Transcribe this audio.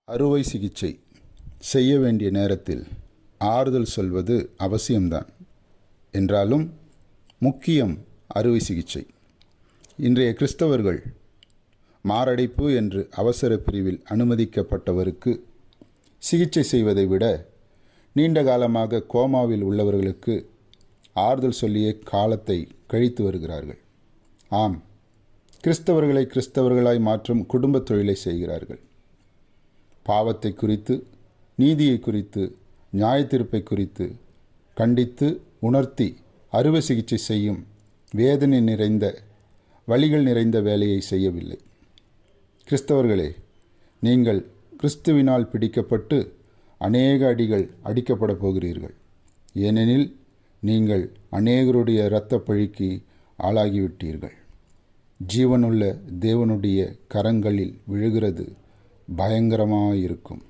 அறுவை சிகிச்சை செய்ய வேண்டிய நேரத்தில் ஆறுதல் சொல்வது அவசியம்தான். என்றாலும் முக்கியம் அறுவை சிகிச்சை. இன்றைய கிறிஸ்தவர்கள் மாரடைப்பு என்று அவசர பிரிவில் அனுமதிக்கப்பட்டவருக்கு சிகிச்சை செய்வதை விட நீண்ட காலமாக கோமாவில் உள்ளவர்களுக்கு ஆறுதல் சொல்லியே காலத்தை கழித்து வருகிறார்கள். ஆம், கிறிஸ்தவர்களை கிறிஸ்தவர்களாய் மாற்றும் குடும்பத் தொழிலை செய்கிறார்கள். பாவத்தை குறித்து, நீதியை குறித்து, நியாயத்தீர்ப்பை குறித்து கண்டித்து உணர்த்தி அறுவை சிகிச்சை செய்யும் வேதனை நிறைந்த, வலிகள் நிறைந்த வேலையை செய்யவில்லை. கிறிஸ்தவர்களே, நீங்கள் கிறிஸ்துவினால் பிடிக்கப்பட்டு அநேக அடிகள் அடிக்கப்பட போகிறீர்கள். ஏனெனில் நீங்கள் அநேகருடைய இரத்த பழிக்கு ஆளாகிவிட்டீர்கள். ஜீவனுள்ள தேவனுடைய கரங்களில் விழுகிறது பயங்கரமாயிருக்கும்.